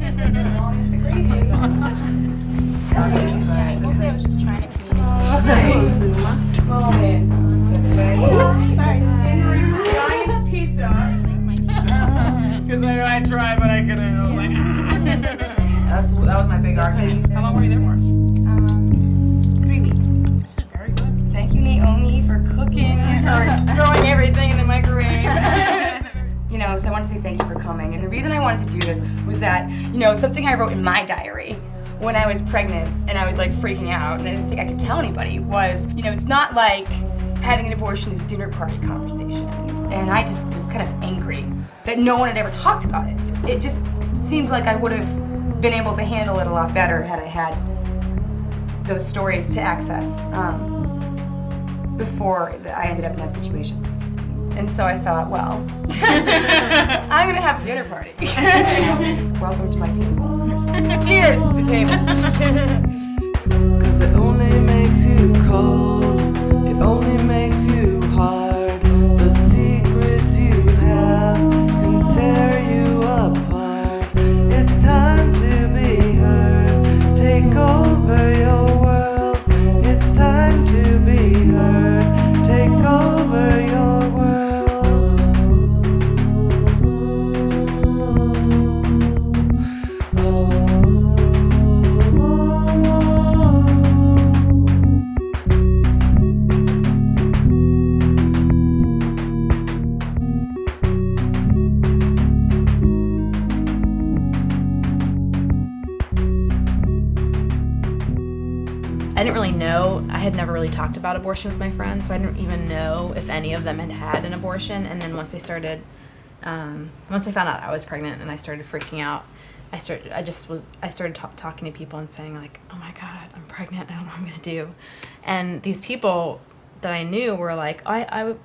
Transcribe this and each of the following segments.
Mostly I was just trying to communicate. Oh man. Sorry. Giant pizza. Because I know I tried, but I couldn't. I was like, that was my big argument. How long were you there for? 3 weeks. Very good. Thank you, Naomi, for cooking or throwing everything in the microwave. So I want to say thank you for coming. And the reason I wanted to do this was that, something I wrote in my diary when I was pregnant and I was like freaking out and I didn't think I could tell anybody was, it's not like having an abortion is dinner party conversation. And I just was kind of angry that no one had ever talked about it. It just seemed like I would have been able to handle it a lot better had I had those stories to access before I ended up in that situation. And so I thought, well, I'm gonna have a dinner party. Welcome to my table. Cheers to the table. 'Cause it only makes you cold, it only makes you hard. The secrets you have can tear you apart. It's time to be heard, take over your world. It's time to be heard, take over your world. I didn't really know, I had never really talked about abortion with my friends, so I didn't even know if any of them had had an abortion. And then once I found out I was pregnant and I started freaking out, I started talking to people and saying like, oh my God, I'm pregnant, I don't know what I'm gonna do. And these people that I knew were like, I had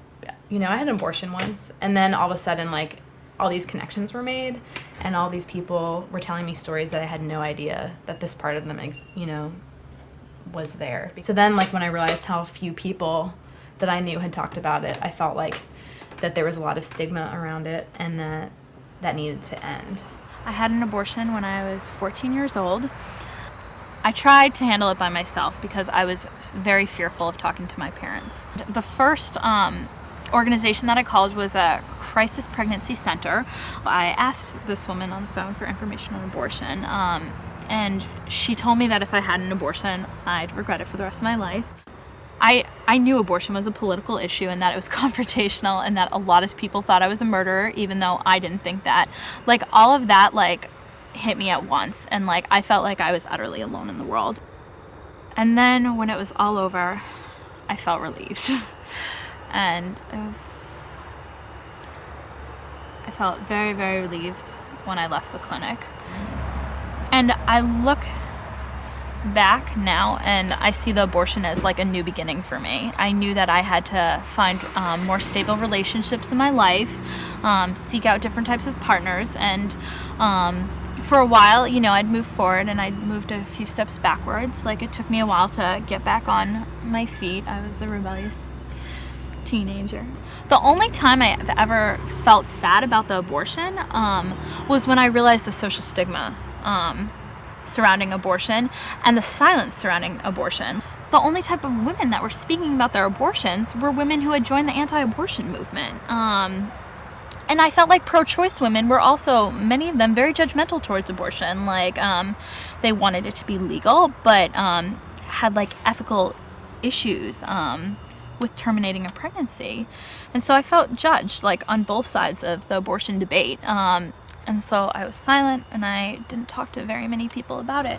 an abortion once. And then all of a sudden, like, all these connections were made and all these people were telling me stories that I had no idea that this part of them, was there. So then, like, when I realized how few people that I knew had talked about it, I felt like that there was a lot of stigma around it and that needed to end. I had an abortion when I was 14 years old. I tried to handle it by myself because I was very fearful of talking to my parents. The first organization that I called was a crisis pregnancy center. I asked this woman on the phone for information on abortion. And she told me that if I had an abortion, I'd regret it for the rest of my life. I knew abortion was a political issue and that it was confrontational and that a lot of people thought I was a murderer, even though I didn't think that. Like, all of that, like, hit me at once. And, like, I felt like I was utterly alone in the world. And then when it was all over, I felt relieved. And I felt very, very relieved when I left the clinic. And I look back now and I see the abortion as like a new beginning for me. I knew that I had to find more stable relationships in my life, seek out different types of partners, and for a while, I'd move forward and I'd moved a few steps backwards. Like, it took me a while to get back on my feet. I was a rebellious teenager. The only time I ever felt sad about the abortion was when I realized the social stigma surrounding abortion and the silence surrounding abortion. The only type of women that were speaking about their abortions were women who had joined the anti-abortion movement. And I felt like pro-choice women were also, many of them, very judgmental towards abortion. Like, they wanted it to be legal, but had like ethical issues with terminating a pregnancy. And so I felt judged, like, on both sides of the abortion debate. And so I was silent and I didn't talk to very many people about it.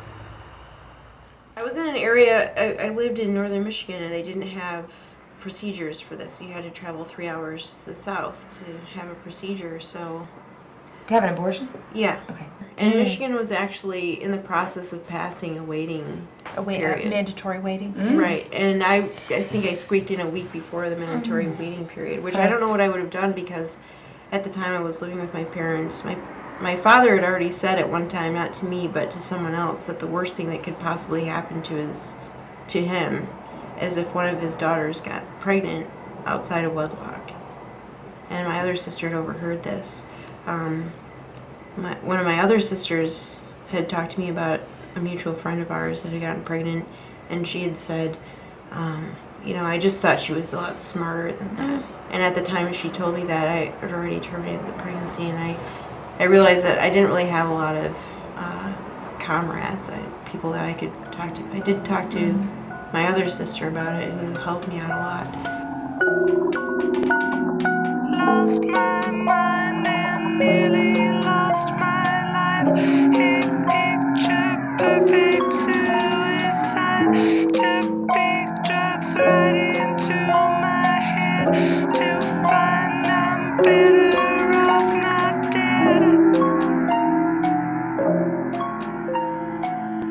I was in an area, I lived in northern Michigan, and they didn't have procedures for this. You had to travel 3 hours to the south to have a procedure, so... To have an abortion? Yeah. Okay. And Michigan was actually in the process of passing a waiting period. Mandatory waiting. Right, and I think I squeaked in a week before the mandatory waiting period, which I don't know what I would have done because at the time I was living with my parents. My father had already said at one time, not to me, but to someone else, that the worst thing that could possibly happen to him is if one of his daughters got pregnant outside of wedlock. And my other sister had overheard this. One of my other sisters had talked to me about a mutual friend of ours that had gotten pregnant, and she had said, I just thought she was a lot smarter than that. And at the time she told me that, I had already terminated the pregnancy, and I realized that I didn't really have a lot of comrades, people that I could talk to. I did talk to my other sister about it, who helped me out a lot. Lost my mind and nearly lost my life. Hit picture perfect suicide. Took big drugs right into my head to find I'm better off not dead.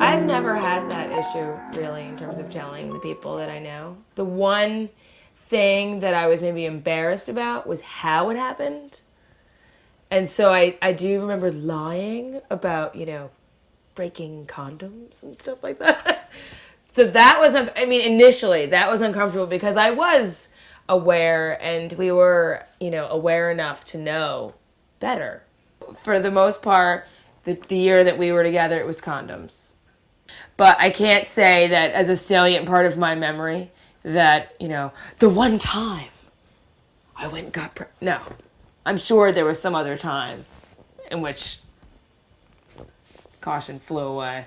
I've never had that issue, really, in terms of telling the people that I know. The one thing that I was maybe embarrassed about was how it happened. And so I do remember lying about, breaking condoms and stuff like that. So that was, initially that was uncomfortable because I was aware and we were, aware enough to know better. For the most part, the year that we were together, it was condoms. But I can't say that as a salient part of my memory that, the one time I went and got pregnant. No. I'm sure there was some other time in which caution flew away.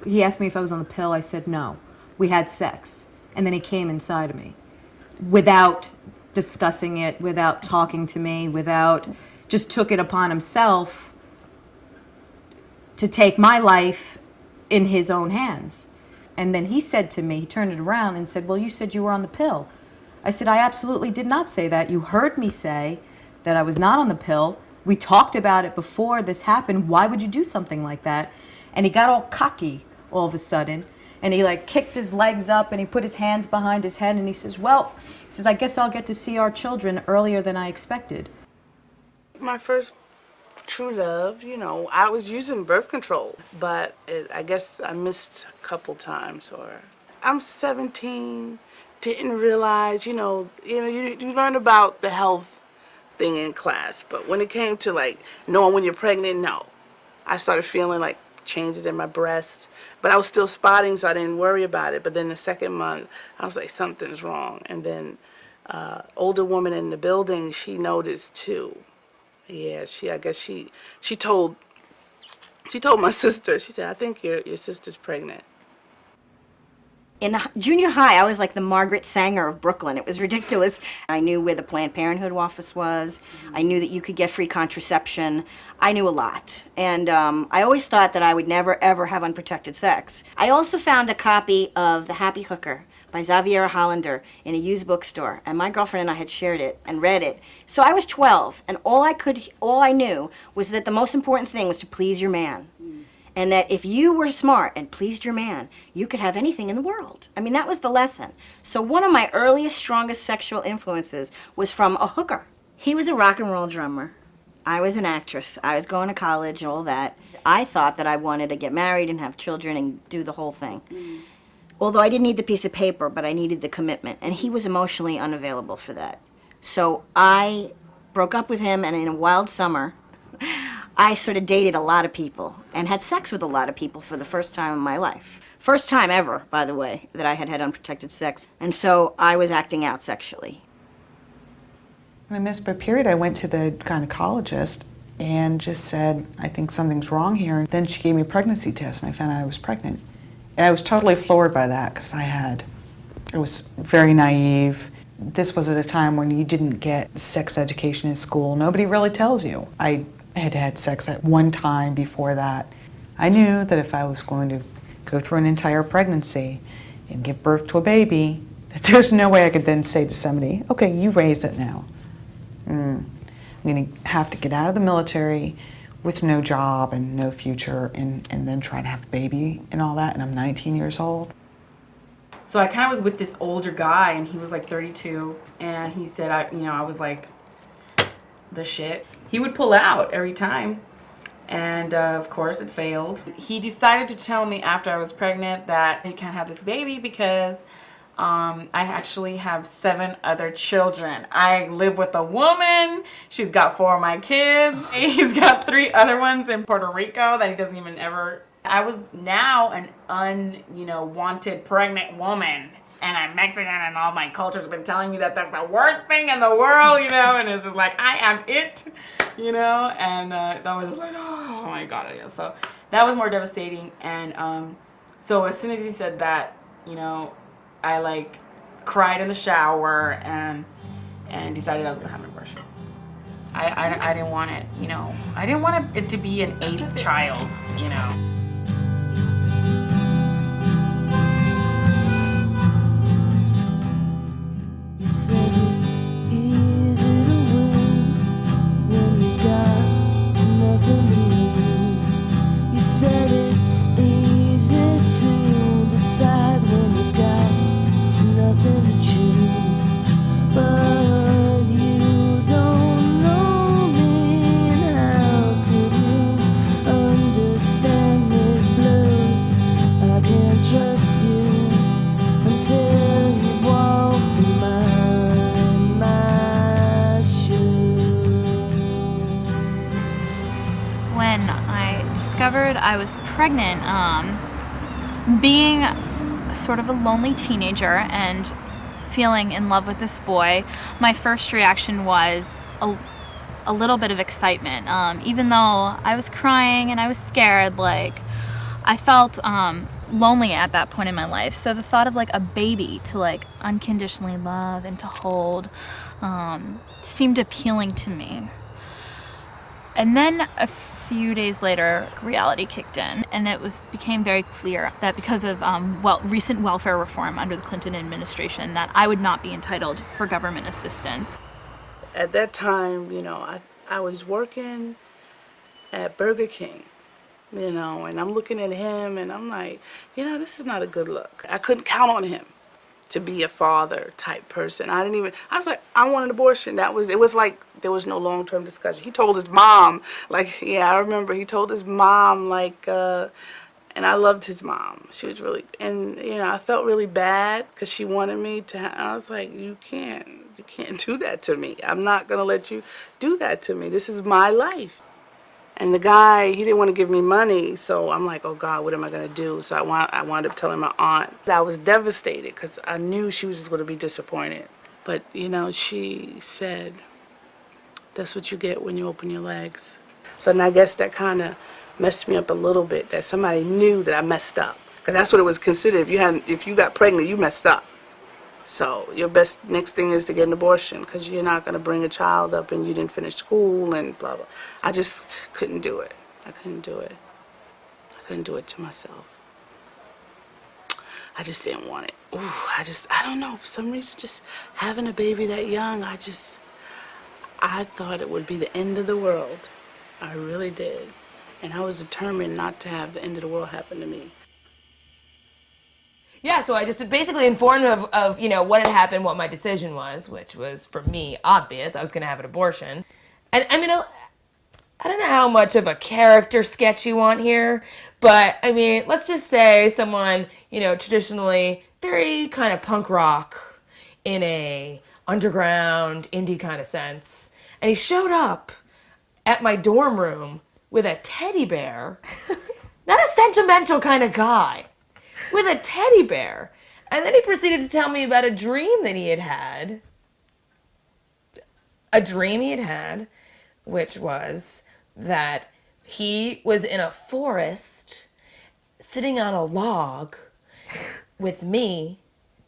He asked me if I was on the pill. I said no. We had sex. And then he came inside of me without discussing it, without talking to me, just took it upon himself to take my life in his own hands. And then he said to me, he turned it around and said, well, you said you were on the pill. I said, I absolutely did not say that. You heard me say that I was not on the pill. We talked about it before this happened. Why would you do something like that? And he got all cocky all of a sudden. And he kicked his legs up and he put his hands behind his head and he says, I guess I'll get to see our children earlier than I expected. My first true love, I was using birth control, but I guess I missed a couple times. Or I'm 17, didn't realize, you learn about the health thing in class, but when it came to knowing when you're pregnant, no. I started feeling changes in my breast, but I was still spotting, so I didn't worry about it. But then the second month, I was like, something's wrong. And then older woman in the building, she noticed too. Yeah, she told my sister. She said, I think your sister's pregnant. In junior high, I was like the Margaret Sanger of Brooklyn. It was ridiculous. I knew where the Planned Parenthood office was. I knew that you could get free contraception. I knew a lot. And I always thought that I would never, ever have unprotected sex. I also found a copy of The Happy Hooker by Xavier Hollander in a used bookstore. And my girlfriend and I had shared it and read it. So I was 12, and all I knew was that the most important thing was to please your man. And that if you were smart and pleased your man, you could have anything in the world. That was the lesson. So one of my earliest, strongest sexual influences was from a hooker. He was a rock and roll drummer. I was an actress. I was going to college, all that. I thought that I wanted to get married and have children and do the whole thing. Although I didn't need the piece of paper, but I needed the commitment. And he was emotionally unavailable for that. So I broke up with him, and in a wild summer, I sort of dated a lot of people and had sex with a lot of people for the first time in my life. First time ever, by the way, that I had unprotected sex. And so I was acting out sexually. When I missed my period, I went to the gynecologist and just said, I think something's wrong here. And then she gave me a pregnancy test and I found out I was pregnant. And I was totally floored by that because I was very naive. This was at a time when you didn't get sex education in school. Nobody really tells you. I had had sex at one time before that. I knew that if I was going to go through an entire pregnancy and give birth to a baby, that there's no way I could then say to somebody, okay, you raise it now. I'm going to have to get out of the military with no job and no future and then try to have a baby and all that, and I'm 19 years old. So I kind of was with this older guy, and he was 32, and he said, I was the shit. He would pull out every time, and of course it failed. He decided to tell me after I was pregnant that he can't have this baby because I actually have 7 other children. I live with a woman. She's got 4 of my kids. He's got 3 other ones in Puerto Rico that he doesn't even ever. I was now an wanted pregnant woman. And I'm Mexican, and all my culture's been telling me that that's the worst thing in the world, and it's just like, I am it, and that was just like, oh my God, yeah. So that was more devastating, and so as soon as he said that, I like cried in the shower and decided I was gonna have an abortion. I didn't want it, I didn't want it to be an 8th child, You said it's easy to win when you got nothing to lose. You said it's easy to decide when you got nothing to choose. But you don't know me, and how could you understand these blues? I can't trust you until you've walked the mile in my shoes. When I discovered I was pregnant, being sort of a lonely teenager and feeling in love with this boy, my first reaction was a little bit of excitement. Even though I was crying and I was scared, I felt lonely at that point in my life. So the thought of a baby to unconditionally love and to hold seemed appealing to me. And then a few days later, reality kicked in, and it became very clear that because of recent welfare reform under the Clinton administration, that I would not be entitled for government assistance. At that time, I was working at Burger King, and I'm looking at him and I'm like, this is not a good look. I couldn't count on him to be a father type person. I was like, I want an abortion. It was like there was no long-term discussion. He told his mom, I remember he told his mom, and I loved his mom. She was really, and I felt really bad because she wanted me to, I was like, you can't do that to me. I'm not gonna let you do that to me. This is my life. And the guy, he didn't want to give me money, so I'm like, oh God, what am I gonna do? So I wound up telling my aunt. I was devastated because I knew she was gonna be disappointed. But she said, that's what you get when you open your legs. So and I guess that kind of messed me up a little bit, that somebody knew that I messed up. Because that's what it was considered. If you got pregnant, you messed up. So your best next thing is to get an abortion because you're not going to bring a child up and you didn't finish school and blah, blah. I just couldn't do it. I couldn't do it. I couldn't do it to myself. I just didn't want it. Ooh, I don't know, for some reason, just having a baby that young, I thought it would be the end of the world. I really did. And I was determined not to have the end of the world happen to me. Yeah, so I just basically informed him of what had happened, what my decision was, which was, for me, obvious. I was going to have an abortion. And I mean, I don't know how much of a character sketch you want here, but I mean, let's just say someone, traditionally very kind of punk rock in a underground indie kind of sense. And he showed up at my dorm room with a teddy bear, not a sentimental kind of guy, with a teddy bear. And then he proceeded to tell me about a dream that he had had. A dream he had had, which was that he was in a forest sitting on a log with me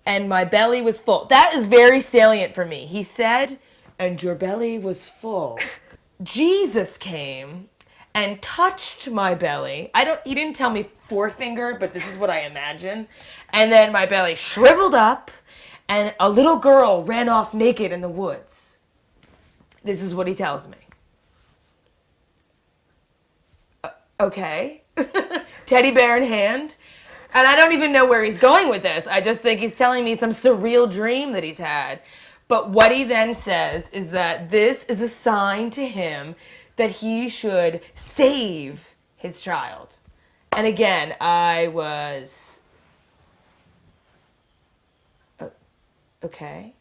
and my belly was full. That is very salient for me. He said, and your belly was full. Jesus came and touched my belly. He didn't tell me forefinger, but this is what I imagine. And then my belly shriveled up and a little girl ran off naked in the woods. This is what he tells me. Okay. Teddy bear in hand. And I don't even know where he's going with this. I just think he's telling me some surreal dream that he's had. But what he then says is that this is a sign to him that he should save his child. And again, I was... Okay.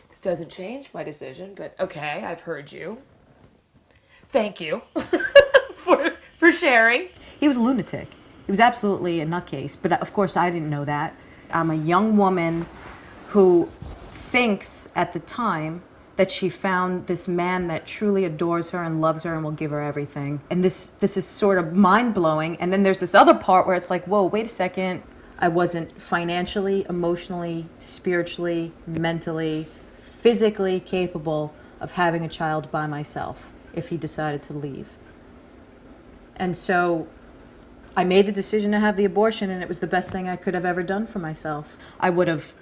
This doesn't change my decision, but okay, I've heard you. Thank you for sharing. He was a lunatic. He was absolutely a nutcase, but of course I didn't know that. I'm a young woman who thinks at the time that she found this man that truly adores her and loves her and will give her everything. And this is sort of mind-blowing. And then there's this other part where it's like, whoa, wait a second. I wasn't financially, emotionally, spiritually, mentally, physically capable of having a child by myself if he decided to leave. And so I made a decision to have the abortion, and it was the best thing I could have ever done for myself. I would have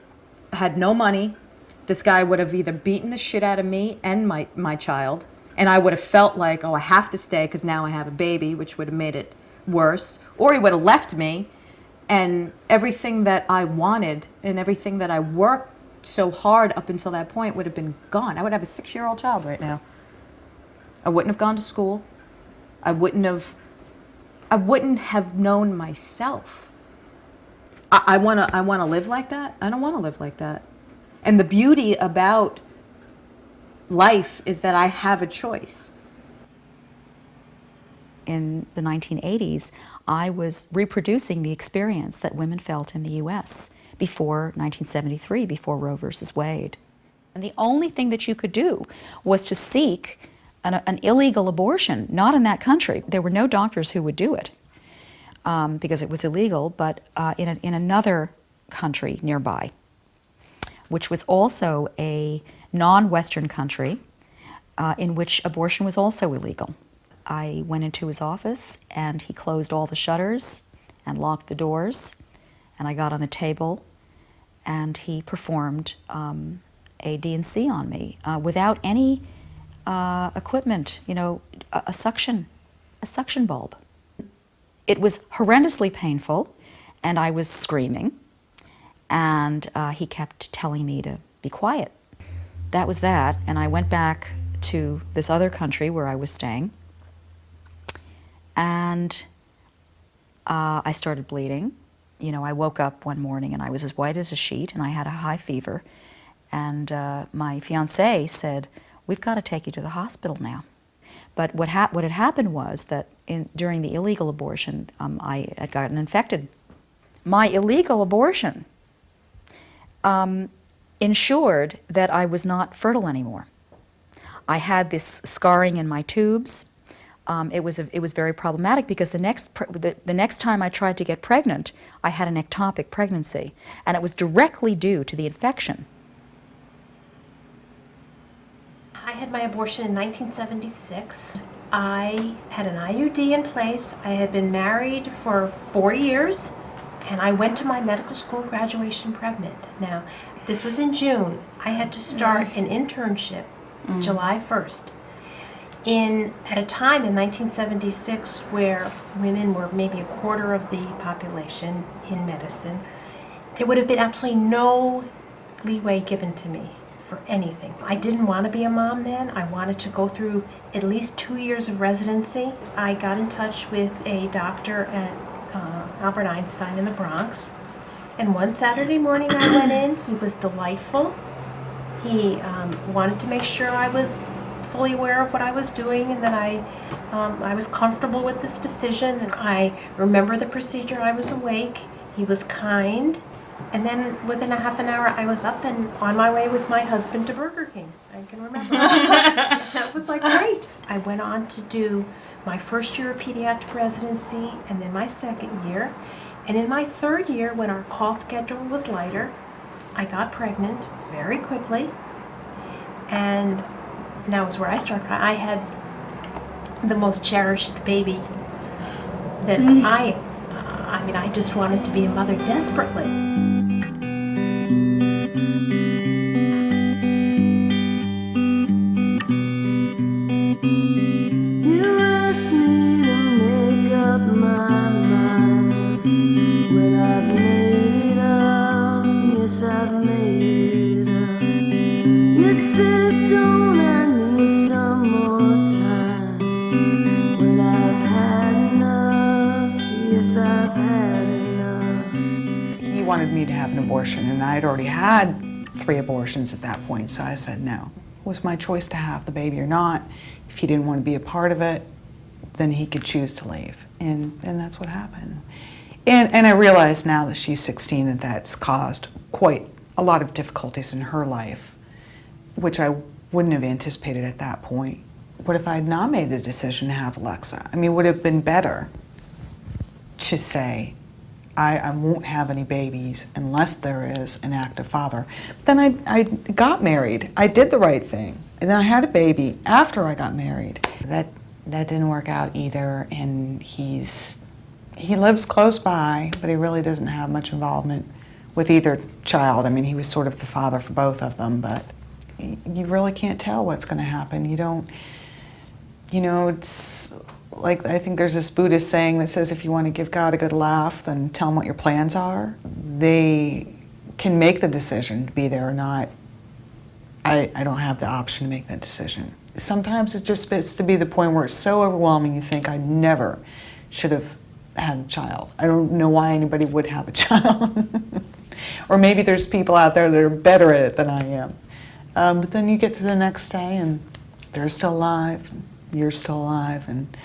had no money. This guy would have either beaten the shit out of me and my child, and I would have felt like, oh, I have to stay because now I have a baby, which would have made it worse. Or he would have left me, and everything that I wanted and everything that I worked so hard up until that point would have been gone. I would have a 6-year-old child right now. I wouldn't have gone to school. I wouldn't have known myself. I want to live like that. I don't want to live like that. And the beauty about life is that I have a choice. In the 1980s, I was reproducing the experience that women felt in the U.S. before 1973, before Roe versus Wade. And the only thing that you could do was to seek an illegal abortion, not in that country. There were no doctors who would do it because it was illegal, but in another country nearby, which was also a non-Western country in which abortion was also illegal. I went into his office and he closed all the shutters and locked the doors, and I got on the table and he performed a D&C on me without any equipment, a suction bulb. It was horrendously painful and I was screaming, and he kept telling me to be quiet. That was that, and I went back to this other country where I was staying, and I started bleeding. I woke up one morning and I was as white as a sheet and I had a high fever, and my fiancé said, "We've got to take you to the hospital now." But what had happened was that during the illegal abortion, I had gotten infected. My illegal abortion ensured that I was not fertile anymore. I had this scarring in my tubes. It was very problematic because the next time I tried to get pregnant, I had an ectopic pregnancy, and it was directly due to the infection. I had my abortion in 1976. I had an IUD in place. I had been married for 4 years, and I went to my medical school graduation pregnant. Now, this was in June. I had to start an internship July 1st. At a time in 1976 where women were maybe a quarter of the population in medicine, there would have been absolutely no leeway given to me for anything. I didn't want to be a mom then. I wanted to go through at least 2 years of residency. I got in touch with a doctor at Albert Einstein in the Bronx, and one Saturday morning I went in. He was delightful. He wanted to make sure I was fully aware of what I was doing and that I was comfortable with this decision. And I remember the procedure. I was awake. He was kind. And then within a half an hour, I was up and on my way with my husband to Burger King. I can remember. That was like great. I went on to do my first year of pediatric residency and then my second year. And in my third year, when our call schedule was lighter, I got pregnant very quickly. And that was where I started crying. I had the most cherished baby that I just wanted to be a mother desperately. He wanted abortion, and I'd already had 3 abortions at that point, so I said no. It was my choice to have the baby or not. If he didn't want to be a part of it, then he could choose to leave, and that's what happened. And I realize now that she's 16 that that's caused quite a lot of difficulties in her life, which I wouldn't have anticipated at that point. What if I had not made the decision to have Alexa? I mean, would it have been better to say, I won't have any babies unless there is an active father. But then I got married. I did the right thing. And then I had a baby after I got married. That didn't work out either, and he lives close by, but he really doesn't have much involvement with either child. I mean, he was sort of the father for both of them, but you really can't tell what's going to happen. You don't, it's like, I think there's this Buddhist saying that says if you want to give God a good laugh, then tell him what your plans are. They can make the decision to be there or not. I don't have the option to make that decision. Sometimes it just gets to be the point where it's so overwhelming you think I never should have had a child. I don't know why anybody would have a child. Or maybe there's people out there that are better at it than I am. But then you get to the next day and they're still alive, and you're still alive, and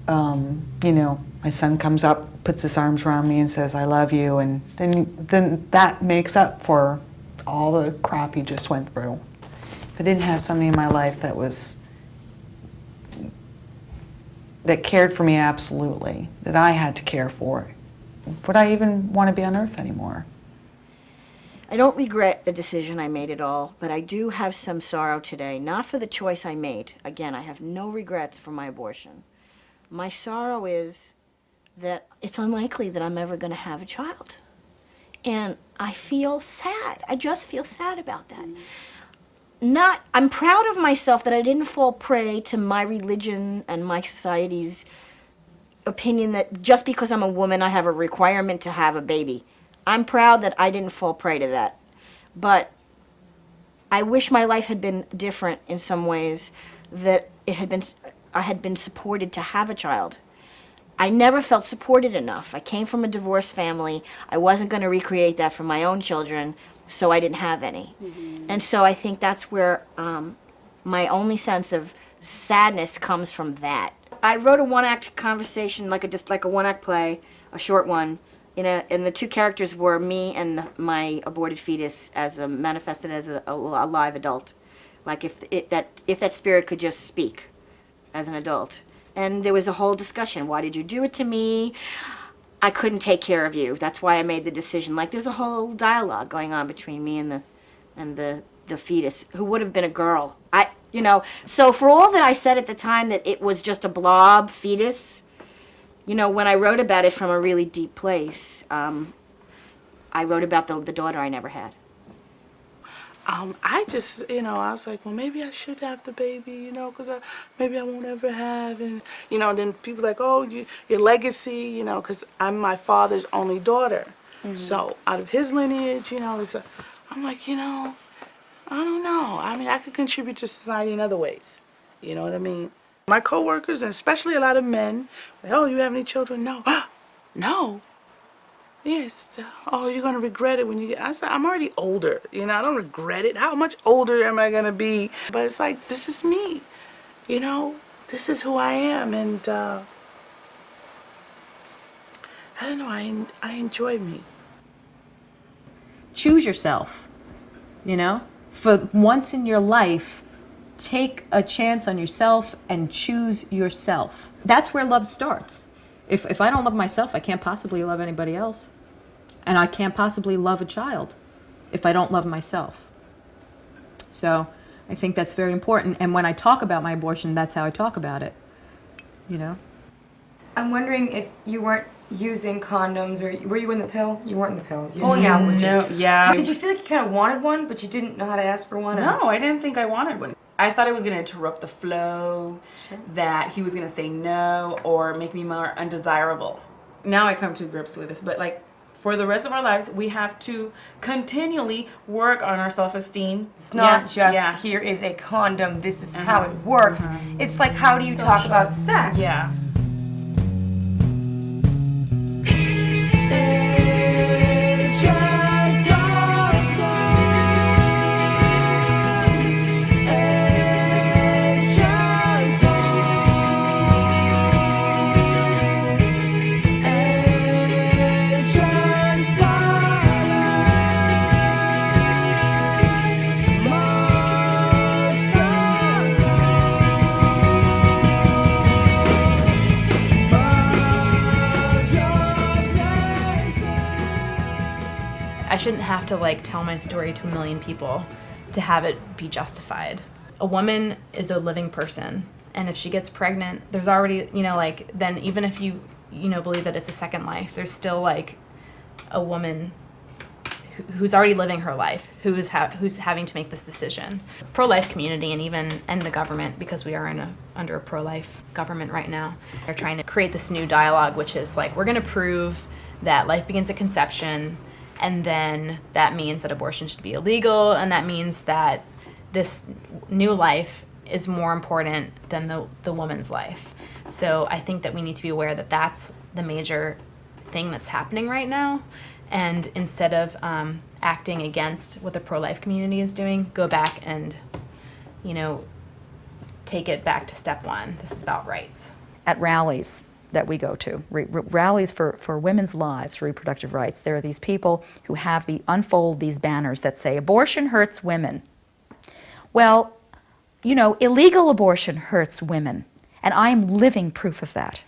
my son comes up, puts his arms around me and says, I love you, and then that makes up for all the crap you just went through. If I didn't have somebody in my life that cared for me absolutely, that I had to care for, would I even want to be on earth anymore? I don't regret the decision I made at all, but I do have some sorrow today, not for the choice I made. Again, I have no regrets for my abortion. My sorrow is that it's unlikely that I'm ever going to have a child. And I feel sad. I just feel sad about that. I'm proud of myself that I didn't fall prey to my religion and my society's opinion that just because I'm a woman, I have a requirement to have a baby. I'm proud that I didn't fall prey to that. But I wish my life had been different in some ways, that I had been supported to have a child. I never felt supported enough. I came from a divorced family. I wasn't going to recreate that for my own children, so I didn't have any. And so I think that's where my only sense of sadness comes from that. I wrote a one-act conversation, just like a one-act play, a short one, and the 2 characters were me and my aborted fetus manifested as a live adult. Like if that spirit could just speak as an adult. And there was a whole discussion. Why did you do it to me? I couldn't take care of you. That's why I made the decision. Like, there's a whole dialogue going on between me and the fetus, who would have been a girl. So for all that I said at the time that it was just a blob fetus, when I wrote about it from a really deep place, I wrote about the daughter I never had. I just, I was like, well, maybe I should have the baby, because maybe I won't ever have. And, then people like, oh, your legacy, because I'm my father's only daughter. So out of his lineage, I'm like, I don't know. I mean, I could contribute to society in other ways. You know what I mean? My coworkers, and especially a lot of men, like, oh, you have any children? No. No. Yes. Oh, you're going to regret it when you get... I said, I'm already older. I don't regret it. How much older am I going to be? But it's like, this is me. This is who I am. And I don't know. I enjoy me. Choose yourself. For once in your life, take a chance on yourself and choose yourself. That's where love starts. If I don't love myself, I can't possibly love anybody else. And I can't possibly love a child if I don't love myself. So I think that's very important. And when I talk about my abortion, that's how I talk about it. I'm wondering if you weren't using condoms, or were you in the pill? You weren't in the pill. Oh yeah, yeah. Did you feel like you kind of wanted one, but you didn't know how to ask for one? No, I didn't think I wanted one. I thought it was going to interrupt the flow, that he was going to say no or make me more undesirable. Now I come to grips with this, but for the rest of our lives, we have to continually work on our self-esteem. It's not here is a condom, this is how it works. It's like, how do you talk about sex? Yeah. Child. shouldn't have to like tell my story to a million people to have it be justified. A woman is a living person, and if she gets pregnant, there's already, you know, like, then even if you know, believe that it's a second life, there's still like a woman who's already living her life, who's having to make this decision. Pro-life community and the government, because we are under a pro-life government right now, they're trying to create this new dialogue, which is like, we're going to prove that life begins at conception, and then that means that abortion should be illegal, and that means that this new life is more important than the woman's life. So I think that we need to be aware that that's the major thing that's happening right now. And instead of acting against what the pro-life community is doing, go back and, you know, take it back to step one. This is about rights. At rallies that we go to, rallies for women's lives, for reproductive rights, there are these people who unfold these banners that say, abortion hurts women. Well, you know, illegal abortion hurts women, and I am living proof of that.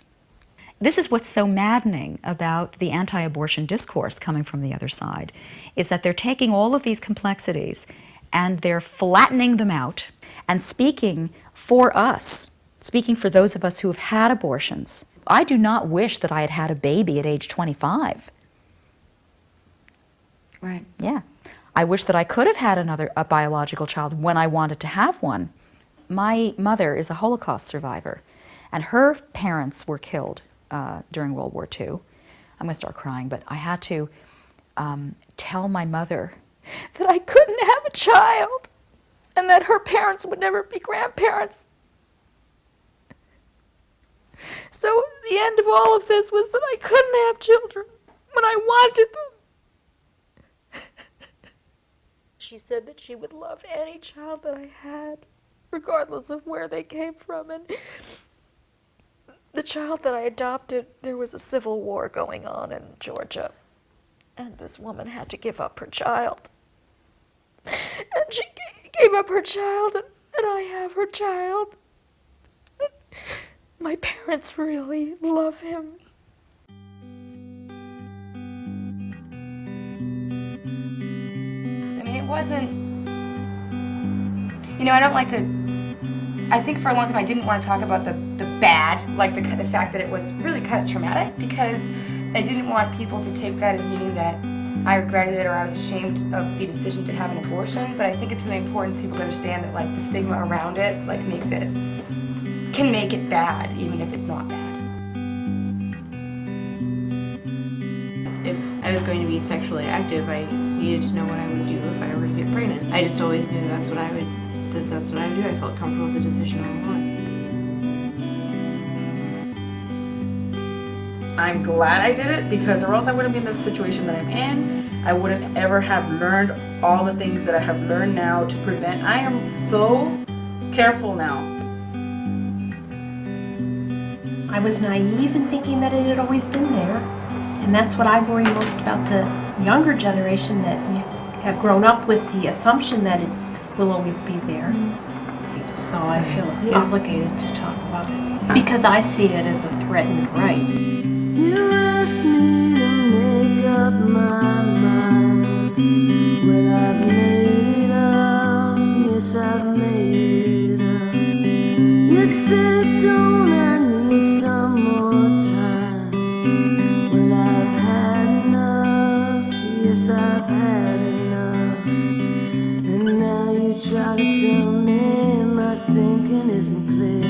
This is what's so maddening about the anti-abortion discourse coming from the other side, is that they're taking all of these complexities and they're flattening them out and speaking for us, speaking for those of us who have had abortions. I do not wish that I had had a baby at age 25. Right. Yeah. I wish that I could have had a biological child when I wanted to have one. My mother is a Holocaust survivor, and her parents were killed during World War II. I'm going to start crying, but I had to tell my mother that I couldn't have a child and that her parents would never be grandparents. So the end of all of this was that I couldn't have children when I wanted them. She said that she would love any child that I had, regardless of where they came from. And the child that I adopted, there was a civil war going on in Georgia, and this woman had to give up her child. And she gave up her child, and I have her child. My parents really love him. I mean, it wasn't, you know, I don't like to, I think for a long time I didn't want to talk about the bad, like the fact that it was really kind of traumatic, because I didn't want people to take that as meaning that I regretted it or I was ashamed of the decision to have an abortion. But I think it's really important for people to understand that like the stigma around it like can make it bad, even if it's not bad. If I was going to be sexually active, I needed to know what I would do if I were to get pregnant. I just always knew that's what I would do. I felt comfortable with the decision I wanted. I'm glad I did it, because or else I wouldn't be in the situation that I'm in. I wouldn't ever have learned all the things that I have learned now to prevent. I am so careful now. I was naive in thinking that it had always been there. And that's what I worry most about the younger generation, that you have grown up with the assumption that it will always be there. So I feel obligated to talk about it, because I see it as a threatened right. You asked me to make up my mind. Well, I've made it up. Yes, I've made it up. You said, don't I need some more time? Well, I've had enough. Yes, I've had enough. And now you try to tell me my thinking isn't clear.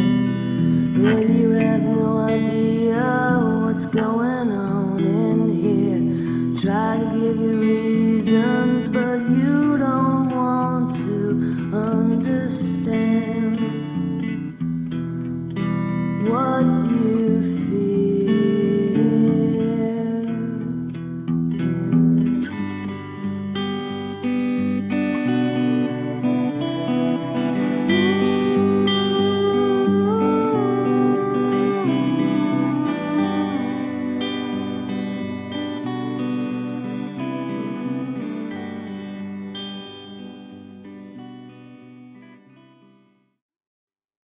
But you have no idea what's going on in here. Try to give you reasons, but you don't want to understand what you feel.